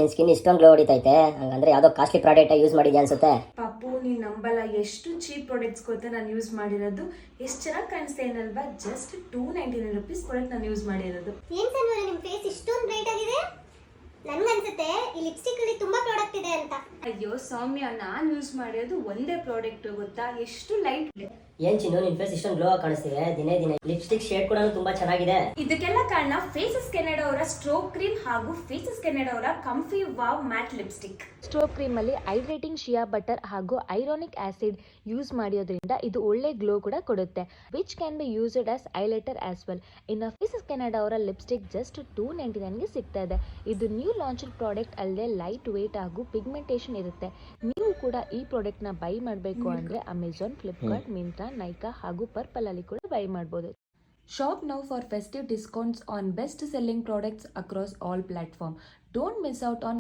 ನಿನ್ ಸ್ಕಿನ್ ಇಷ್ಟೊಂದು ಗ್ಲೋ ಹೊಡಿತೈತೆ, ಹಂಗಂದ್ರೆ ಯಾವ್ದೋ ಕಾಸ್ಟ್ಲಿ ಪ್ರಾಡಕ್ಟ್ ಯೂಸ್ ಮಾಡಿದ್ಯಾ ಅನ್ಸುತ್ತೆ. ಪಾಪು ನೀನ್ ನಂಬಲ್ಲ, ಎಷ್ಟು ಚೀಪ್ ಪ್ರಾಡಕ್ಟ್ಸ್ ಗೊತ್ತಾ ನಾನು ಯೂಸ್ ಮಾಡಿರೋದು. ಎಷ್ಟು ಚೆನ್ನಾಗಿ ಕಾಣಿಸ್ತಾ ಏನಲ್ವಾ, ಜಸ್ಟ್ 299 ರುಪೀಸ್ ಪ್ರಾಡಕ್ಟ್ ನಾನು ಯೂಸ್ ಮಾಡಿರೋದು. ಏನ್ ಸನ್ವರ ನಿಮ್ ಫೇಸ್ ಇಷ್ಟೊಂದು ಬ್ರೈಟ್ ಆಗಿದೆ? ನನ್ಗನ್ಸುತ್ತೆ ಈ ಲಿಪ್ಸ್ಟಿಕ್ ಅಲ್ಲಿ ತುಂಬಾ ಪ್ರಾಡಕ್ಟ್ ಇದೆ ಅಂತ. ಅಯ್ಯೋ ಸೌಮ್ಯ, ನಾನು ಯೂಸ್ ಮಾಡಿರೋದು ಒಂದೇ ಪ್ರಾಡಕ್ಟ್ ಗೊತ್ತಾ, ಎಷ್ಟು ಲೈಟ್ ಇದೆ. ಏನ್ ಚಿನ್ನು, ನಿನ್ ಫೇಸ್ ಇಷ್ಟೊಂದು ಗ್ಲೋ ಆಗಿ ಕಾಣಿಸ್ತಿದೆ ದಿನೇ ದಿನೇ. ಲಿಪ್ಸ್ಟಿಕ್ ಶೇಡ್ ಕೂಡ ತುಂಬಾ ಚೆನ್ನಾಗಿದೆ. ಇದಕ್ಕೆಲ್ಲ ಕಾರಣ ಫೇಸಸ್ ಕೆನಡಾ ಅವರ ಸ್ಟ್ರೋಕ್ ಕ್ರೀಮ್ ಹಾಗೂ ಫೇಸಸ್ ಕೆನಡಾ ಅವರ ಕಂಫಿ wow mat lipstick. Stroke cream ಅಲ್ಲಿ ಹೈಡ್ರೇಟಿಂಗ್ ಶಿಯಾ ಬಟರ್ ಹಾಗೂ ಐರಾನಿಕ್ ಆಸಿಡ್ ಯೂಸ್ ಮಾಡೋದ್ರಿಂದ ಇದು ಒಳ್ಳೆ ಗ್ಲೋ ಕೂಡ ಕೊಡುತ್ತೆ, which can be used as eyeliner as well. ಇನ್ನು ಫೇಸಸ್ ಕೆನಡಾ ಅವರ ಲಿಪ್ಸ್ಟಿಕ್ ಜಸ್ಟ್ 299 ಗೆ ಸಿಗ್ತಾ ಇದೆ. ಇದು ನ್ಯೂ ಲಾಂಚ್ ಪ್ರಾಡಕ್ಟ್ ಅಲ್ಲದೆ ಲೈಟ್ ವೇಟ್ ಹಾಗೂ ಪಿಗ್ಮೆಂಟೇಷನ್ ಇರುತ್ತೆ. ನೀವು ಕೂಡ ಈ ಪ್ರಾಡಕ್ಟ್ ನ ಬೈ ಮಾಡಬೇಕು ಅಂದ್ರೆ ಅಮೆಜಾನ್, ಫ್ಲಿಪ್ಕಾರ್ಟ್, ಮಿಂತ್ರಾ, ನೈಕಾ ಹಾಗೂ ಪರ್ಪಲ್ ಅಲ್ಲಿ ಕೂಡ ಬೈ ಮಾಡಬಹುದು. Shop now for festive discounts on best selling products across all platforms. Don't miss out on